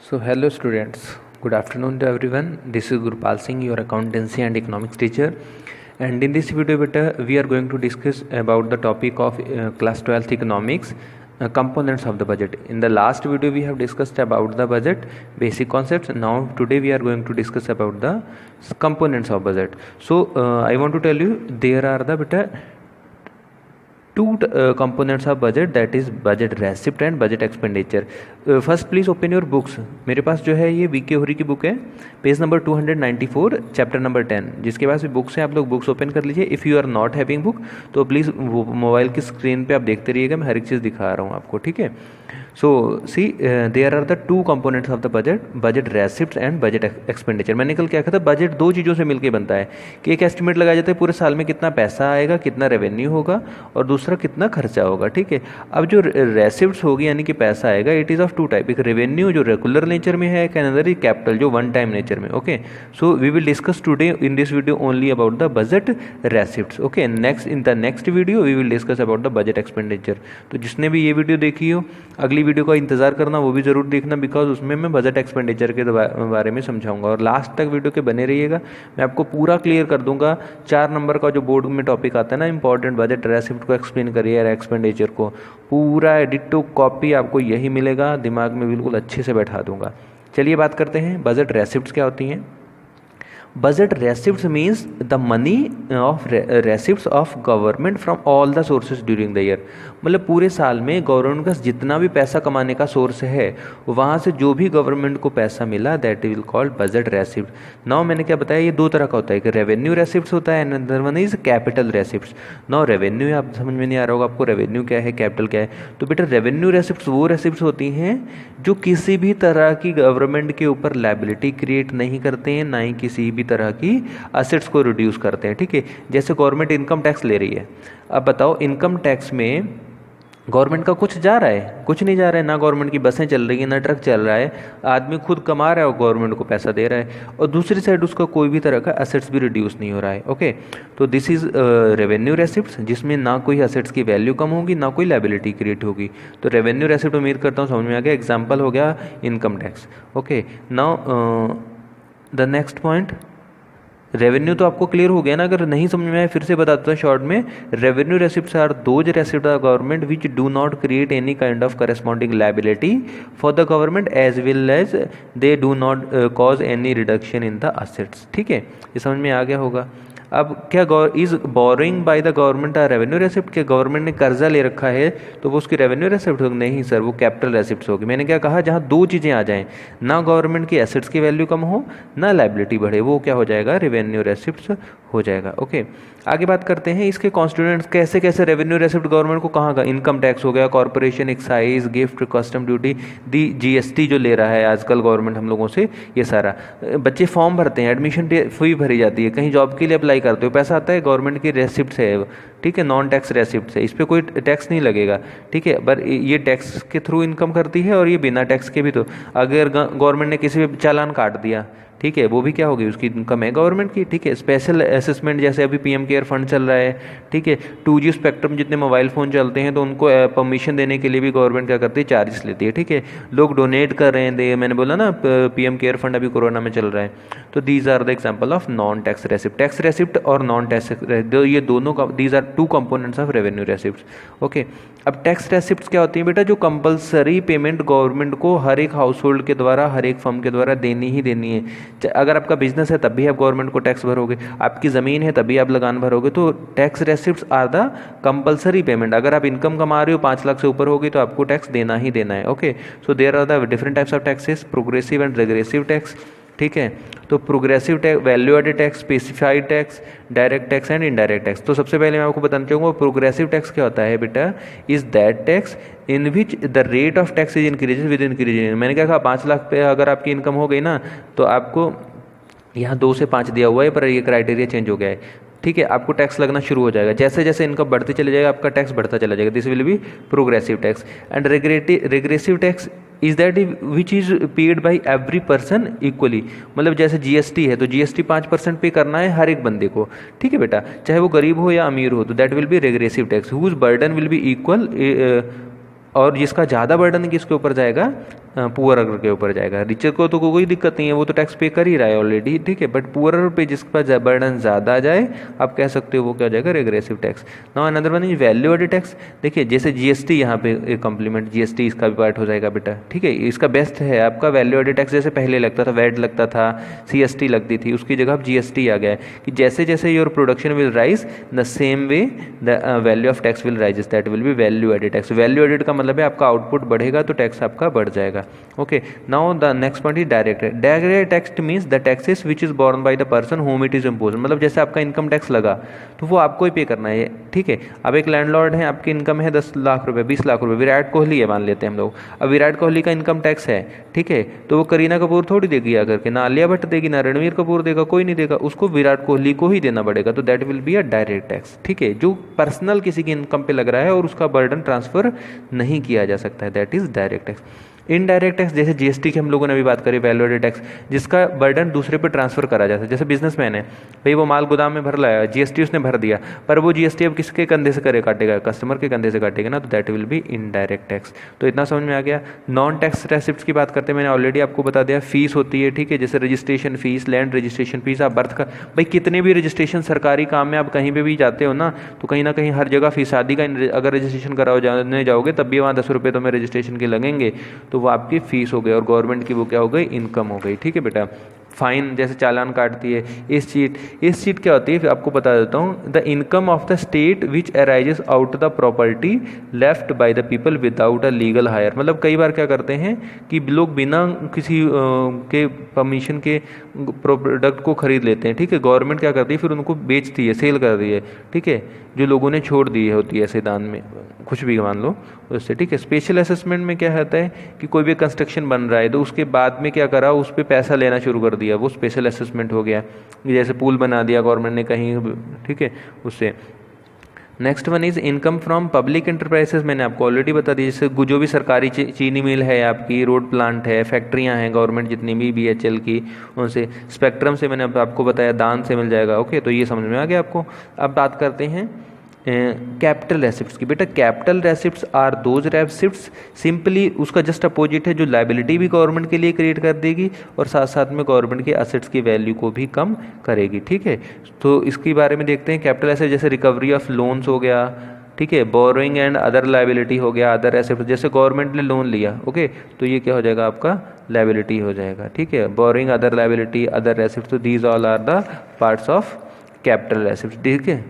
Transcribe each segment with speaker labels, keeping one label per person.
Speaker 1: So hello students, good afternoon to everyone. This is Gurpal Singh, your accountancy and economics teacher. And in this video beta, we are going to discuss about the topic of class 12th economics, components of the budget. In the last video we have discussed about the budget basic concepts. Now today we are going to discuss about the components of budget. So I want to tell you there are the beta two components of budget, that is budget receipt and budget expenditure. First please open your books. मेरे पास जो है ये VK होरी की book है, page number 294 chapter number 10. जिसके पास भी books हैं आप लोग बुक्स ओपन कर लीजिए. If you are not having book तो प्लीज़ मोबाइल की स्क्रीन पे आप देखते रहिएगा, मैं हर एक चीज़ दिखा रहा हूँ आपको, ठीक है. So see there are the two components of the budget, budget receipt and budget expenditure. मैंने कल क्या कहा था, बजट दो चीज़ों से मिलकर बनता है कि एक एस्टिमेट लगाया जाता है पूरे साल में कितना पैसा आएगा, कितना रेवेन्यू होगा, और दूसरा कितना खर्चा होगा, ठीक है. अब जो रेसिप्ट्स होगी यानी कि पैसा आएगा, it is of two type. एक रेवेन्यू जो रेगुलर नेचर में है, एक अनदर इज कैपिटल जो वन टाइम नेचर में. Okay, so we will discuss today in this video only about the budget receipts. Okay, next in the next video we will discuss about the budget expenditure. तो जिसने भी ये video देखी हो अगली video का इंतजार करना, वो भी ज़रूर देखना, बिकॉज उसमें मैं बजट एक्सपेंडिचर के बारे में समझाऊंगा. और लास्ट तक वीडियो के बने रहिएगा, मैं आपको पूरा क्लियर कर दूंगा. 4 नंबर का जो बोर्ड में टॉपिक आता है ना, इंपॉर्टेंट बजट रेसिप्ट को एक्सप्लेन करिए, एक्सपेंडिचर को पूरा एडिटो कॉपी आपको यही मिलेगा, दिमाग में बिल्कुल अच्छे से बैठा दूंगा. चलिए बात करते हैं बजट रेसिप्ट्स क्या होती हैं. Budget रेसिप्ट्स means the money of रेसिप्ट्स of government from all the sources during the year. मतलब पूरे साल में गवर्नमेंट का जितना भी पैसा कमाने का सोर्स है, वहाँ से जो भी गवर्नमेंट को पैसा मिला, that will called budget receipt. Now मैंने क्या बताया, ये दो तरह का होता है, एक रेवेन्यू रेसिप्ट्स होता है and another one is capital रेसिप्ट्स. Now revenue आप समझ में नहीं आ रहा होगा आपको, रेवेन्यू क्या है, कैपिटल क्या है. तो बेटा रेवेन्यू रेसिप्ट्स वो रेसिप्ट्स होती हैं जो किसी भी तरह की गवर्नमेंट के ऊपर लायबिलिटी क्रिएट नहीं करते हैं, ना ही किसी भी तरह की असेट्स को रिड्यूस करते हैं, ठीक है. जैसे गवर्नमेंट इनकम टैक्स ले रही है, अब बताओ इनकम टैक्स में गवर्नमेंट का कुछ जा रहा है, कुछ नहीं जा रहा है. ना गवर्नमेंट की बसें चल रही हैं, ना ट्रक चल रहा है, आदमी खुद कमा रहा है और गवर्नमेंट को पैसा दे रहा है, और दूसरी साइड उसका कोई भी तरह का असेट्स भी रिड्यूस नहीं हो रहा है. ओके, तो दिस इज रेवेन्यू रेसिप्ट्स, जिसमें ना कोई असेट्स की वैल्यू कम होगी, ना कोई लायबिलिटी क्रिएट होगी. तो रेवेन्यू रेसिप्ट उम्मीद करता हूँ समझ में आ गया. एग्जाम्पल हो गया income tax. Okay, now the next point, revenue तो आपको क्लियर हो गया ना. अगर नहीं समझ में आए फिर से बताता हूँ शॉर्ट में. Revenue receipts are those receipt of government which do not create any kind of corresponding liability for the government as well as they do not cause any reduction in the assets. ठीक है, ये समझ में आ गया होगा. अब क्या is borrowing by the government a revenue receipt, के गवर्नमेंट ने कर्जा ले रखा है तो वो उसकी रेवेन्यू रेसिप्ट होगी? नहीं सर, वो कैपिटल रेसिप्ट होगी. मैंने क्या कहा, जहाँ दो चीज़ें आ जाएं, ना गवर्नमेंट की एसेट्स की वैल्यू कम हो, ना लायबिलिटी बढ़े, वो क्या हो जाएगा, रेवेन्यू रेसिप्ट हो जाएगा. ओके, आगे बात करते हैं इसके कॉन्स्टिट्यूएंट्स. कैसे कैसे रेवेन्यू रेसिप्ट गवर्नमेंट को कहाँ का, इनकम टैक्स हो गया, corporation excise, gift, custom duty, the GST जो ले रहा है आजकल गवर्नमेंट हम लोगों से, ये सारा. बच्चे फॉर्म भरते हैं, एडमिशन फी भरी जाती है, कहीं जॉब के लिए अप्लाई करते हो, पैसा आता है, गवर्नमेंट की रेसिप्ट है, ठीक है, नॉन टैक्स रेसिप्ट है, इस पर कोई टैक्स नहीं लगेगा, ठीक है. पर ये टैक्स के थ्रू इनकम करती है और ये बिना टैक्स के भी. तो अगर गवर्नमेंट ने किसी भी चालान काट दिया, ठीक है, वो भी क्या होगी, उसकी इनकम है गवर्नमेंट की. ठीक है, स्पेशल असेसमेंट जैसे अभी पीएम केयर फंड चल रहा है, ठीक है, 2G स्पेक्ट्रम जितने मोबाइल फ़ोन चलते हैं तो उनको परमिशन देने के लिए भी गवर्नमेंट क्या करती है, चार्जेस लेती है. ठीक है, लोग डोनेट कर रहे हैं, मैंने बोला ना पीएम केयर फंड अभी कोरोना में चल रहा है. तो these are the example of non tax receipt. Tax receipt और नॉन टैक्स, ये दोनों का, these are two components of revenue receipt. Okay, अब टैक्स रेसिप्ट क्या होती है बेटा, जो कंपलसरी पेमेंट गवर्नमेंट को हर एक हाउस होल्ड के द्वारा, हर एक फर्म के द्वारा देनी ही देनी है. अगर आपका बिजनेस है तब भी आप गवर्नमेंट को टैक्स भरोगे, आपकी ज़मीन है तभी आप लगान भरोगे. तो tax receipts are the compulsory payment. अगर आप इनकम कमा रहे हो 5 लाख से ऊपर होगी तो आपको टैक्स देना ही देना है. Okay, so there are the different types of taxes, progressive and regressive tax. ठीक है, तो progressive tax, value added tax, specified tax, direct tax and indirect tax. तो सबसे पहले मैं आपको बताना चाहूँगा प्रोग्रेसिव टैक्स क्या होता है बेटा, is that tax in which the rate of tax is increases with increasing. मैंने क्या कहा, 5 लाख पे अगर आपकी इनकम हो गई ना, तो आपको यहाँ 2 से 5 दिया हुआ है, पर ये क्राइटेरिया चेंज हो गया है. ठीक है, आपको टैक्स लगना शुरू हो जाएगा. जैसे जैसे इनकम बढ़ते चले जाएगा आपका टैक्स बढ़ता चला जाएगा. This will be progressive tax. And regressive tax is that which is paid by every person equally. मतलब जैसे जीएसटी है तो जीएसटी 5% पे करना है हर एक बंदे को. ठीक है बेटा, चाहे वो गरीब हो या अमीर हो, तो that will be regressive tax whose burden will be equal और जिसका ज़्यादा बर्डन किसके ऊपर जाएगा, पुअर के ऊपर जाएगा। रिचर को तो कोई दिक्कत नहीं है, वो तो टैक्स पे कर ही रहा है ऑलरेडी, ठीक है, बट पुअर पे जिसके पास बर्डन ज़्यादा आ जाए आप कह सकते हो वो क्या हो जाएगा, regressive tax. Now another one is value added tax. देखिए जैसे जीएसटी, यहाँ पे एक कॉम्प्लीमेंट जीएसटी इसका भी पार्ट हो जाएगा बेटा, ठीक है, इसका बेस्ट है आपका वैल्यू एडेड टैक्स। जैसे पहले लगता था वैट लगता था, सीएसटी लगती थी, उसकी जगह अब जीएसटी आ गया है कि जैसे जैसे your production will rise the same way the value of tax will rise, that will be value added tax. Value added का मतलब है आपका आउटपुट बढ़ेगा तो टैक्स आपका बढ़ जाएगा। Okay, now the next point is direct. Direct tax means the taxes which is borne by the person whom it is impose. मतलब जैसे आपका इनकम टैक्स लगा तो वो आपको ही पे करना है, ठीक है। अब एक लैंडलॉर्ड है, आपकी इनकम है 10 लाख रुपए, 20 लाख रुपए, विराट कोहली है मान लेते हैं हम लोग। अब विराट कोहली का इनकम टैक्स है, ठीक है, तो वो करीना कपूर थोड़ी देगी आकर के, ना आलिया भट्ट देगी, ना रणवीर कपूर देगा, कोई नहीं देगा, उसको विराट कोहली को ही देना पड़ेगा। तो that will be a direct tax, ठीक है, जो पर्सनल किसी की इनकम पे लग रहा है और उसका बर्डन ट्रांसफर नहीं किया जा सकता है, that is direct tax. Indirect tax, जैसे जीएसटी की हम लोगों ने अभी बात करी, वैल्यू एडेड टैक्स, जिसका बर्डन दूसरे पे ट्रांसफर करा जाता है। जैसे बिजनेसमैन है भाई, वो माल गोदाम में भर लाया, जीएसटी उसने भर दिया, पर वो जीएसटी अब किसके कंधे से करे काटेगा, कस्टमर के कंधे से काटेगा ना, तो that will B indirect tax. तो इतना समझ में आ गया। नॉन टैक्स रेसिप्ट्स की बात करते हैं, मैंने ऑलरेडी आपको बता दिया, फीस होती है, ठीक है, जैसे registration fees, land registration fees, आप बर्थ का, भाई कितने भी रजिस्ट्रेशन सरकारी काम में आप कहीं पे भी जाते हो ना, तो कहीं ना कहीं हर जगह फीस, शादी का अगर रजिस्ट्रेशन कराओ जाने जाओगे तब भी वहाँ 10 रुपये तो में रजिस्ट्रेशन के लगेंगे, तो वो आपकी फीस हो गई और गवर्नमेंट की वो क्या हो गई, इनकम हो गई, ठीक है बेटा। फाइन जैसे चालान काटती है, इस चीट क्या होती है आपको बता देता हूँ, the income of the state which arises out the property left by the people without a legal higher. मतलब कई बार क्या करते हैं कि लोग बिना किसी के परमिशन के प्रोडक्ट को खरीद लेते हैं, ठीक है, गवर्नमेंट क्या करती है फिर उनको बेचती है, सेल कर दी है, ठीक है, जो लोगों ने छोड़ दी होती है ऐसे दान में, कुछ भी मान लो उससे, ठीक है। स्पेशल असेसमेंट में क्या होता है कि कोई भी कंस्ट्रक्शन बन रहा है तो उसके बाद में क्या करा, उस पर पैसा लेना शुरू कर दिया, वो स्पेशल असेसमेंट हो गया। जैसे पुल बना दिया गवर्नमेंट ने कहीं, ठीक है, उससे। Next one is income from public enterprises, मैंने आपको ऑलरेडी बता दी, जैसे जो भी सरकारी चीनी मिल है आपकी, रोड प्लांट है, फैक्ट्रियां हैं गवर्नमेंट जितनी भी बीएचएल की, उनसे। स्पेक्ट्रम से मैंने आपको बताया, दान से मिल जाएगा। ओके, तो ये समझ में आ गया आपको। अब बात करते हैं कैपिटल रेसिप्ट्स की। बेटा capital receipts are those receipts, simply उसका जस्ट अपोजिट है, जो लाइबिलिटी भी गवर्नमेंट के लिए क्रिएट कर देगी और साथ साथ में गवर्नमेंट के असेट्स की वैल्यू को भी कम करेगी, ठीक है। तो इसके बारे में देखते हैं। कैपिटल एसेट जैसे रिकवरी ऑफ लोन्स हो गया, ठीक है, बोरोइंग एंड अदर लाइबिलिटी हो गया, अदर एसेट्स जैसे गवर्नमेंट ने लोन लिया, ओके, तो ये क्या हो जाएगा आपका लाइबिलिटी हो जाएगा, ठीक है। Borrowing, other liability, other assets, तो these all are the parts of capital assets, ठीक है।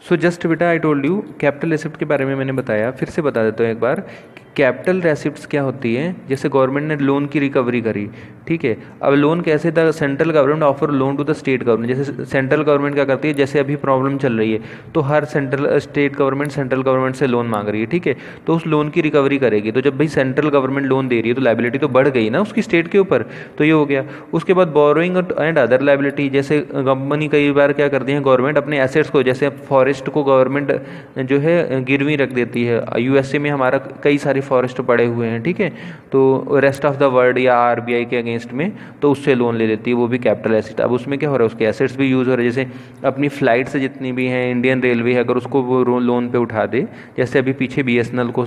Speaker 1: सो जस्ट बेटा I told you capital receipt के बारे में मैंने बताया, फिर से बता देता हूँ एक बार कि कैपिटल रेसिप्ट्स क्या होती है। जैसे गवर्नमेंट ने लोन की रिकवरी करी, ठीक है, अब लोन कैसे था, central government offer loan to the state government. जैसे सेंट्रल गवर्नमेंट क्या करती है, जैसे अभी प्रॉब्लम चल रही है तो हर स्टेट गवर्नमेंट सेंट्रल गवर्नमेंट से लोन मांग रही है, ठीक है, तो उस लोन की रिकवरी करेगी। तो जब भाई सेंट्रल गवर्नमेंट लोन दे रही है तो लाइबिलिटी तो बढ़ गई ना उसकी स्टेट के ऊपर, तो ये हो गया। उसके बाद बोरोइंग एंड अदर लाइबिलिटी, जैसे कंपनी कई बार क्या करती है गवर्नमेंट अपने एसेट्स को, जैसे फॉरेस्ट को गवर्नमेंट जो है गिरवी रख देती है। यूएसए में हमारा कई सारे फॉरेस्ट पड़े हुए हैं, ठीक है, तो रेस्ट ऑफ द वर्ल्ड या आरबीआई के अगेंस्ट में, तो उससे लोन ले लेती है, वो भी कैपिटल एसेट। अब उसमें क्या हो रहा है, उसके एसेट्स भी यूज़ हो रहे हैं। जैसे अपनी फ्लाइट्स जितनी भी हैं, इंडियन रेलवे है, अगर उसको वो लोन पे उठा दे, जैसे अभी पीछे बीएसएनएल को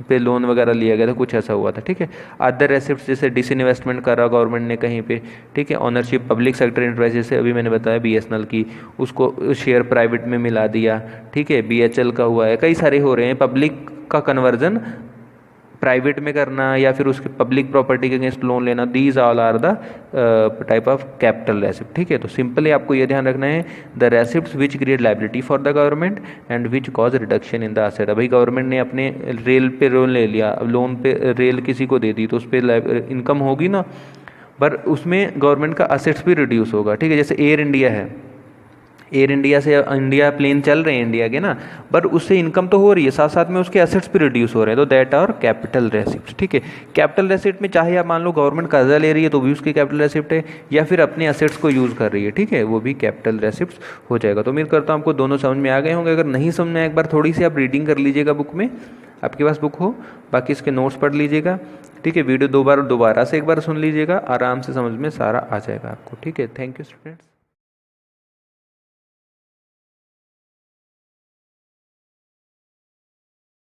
Speaker 1: पे लोन वगैरह लिया गया था, कुछ ऐसा हुआ था, ठीक है। अदर एसेट्स जैसे डिसइन्वेस्टमेंट करा गवर्नमेंट ने कहीं पे, ठीक है, ऑनरशिप पब्लिक सेक्टर एंटरप्राइज, जैसे अभी मैंने बताया बीएसएनएल की, उसको शेयर प्राइवेट में मिला दिया, ठीक है, बीएचएल का हुआ है, कई सारे हो रहे हैं। पब्लिक का कन्वर्जन प्राइवेट में करना या फिर उसके पब्लिक प्रॉपर्टी के अगेंस्ट लोन लेना, these all are the type of capital receipt, ठीक है। तो सिंपली आपको ये ध्यान रखना है, the receipts which create liability for the government and which cause reduction in the asset. अभी गवर्नमेंट ने अपने रेल पे लोन ले लिया, अब लोन पे रेल किसी को दे दी तो उस पर इनकम होगी ना, पर उसमें गवर्नमेंट का असेट्स भी रिड्यूस होगा, ठीक है। जैसे एयर इंडिया है, एयर इंडिया से इंडिया प्लेन चल रहे हैं इंडिया के ना, पर उससे इनकम तो हो रही है, साथ साथ में उसके एसेट्स भी रिड्यूस हो रहे हैं, तो दैट आर कैपिटल रेसिप्ट, ठीक है। कैपिटल रेसिप्ट में चाहे आप मान लो गवर्नमेंट कर्जा ले रही है तो भी उसकी कैपिटल रेसिप्ट है, या फिर अपने एसेट्स को यूज़ कर रही है, ठीक है, वो भी कैपिटल रेसिप्ट हो जाएगा। तो उम्मीद करता हूँ आपको दोनों समझ में आ गए होंगे। अगर नहीं समझ में, एक बार थोड़ी सी आप रीडिंग कर लीजिएगा बुक में, आपके पास बुक हो, बाकी इसके नोट्स पढ़ लीजिएगा, ठीक है। वीडियो दोबारा से एक बार सुन लीजिएगा, आराम से समझ में सारा आ जाएगा आपको, ठीक है। Thank you students.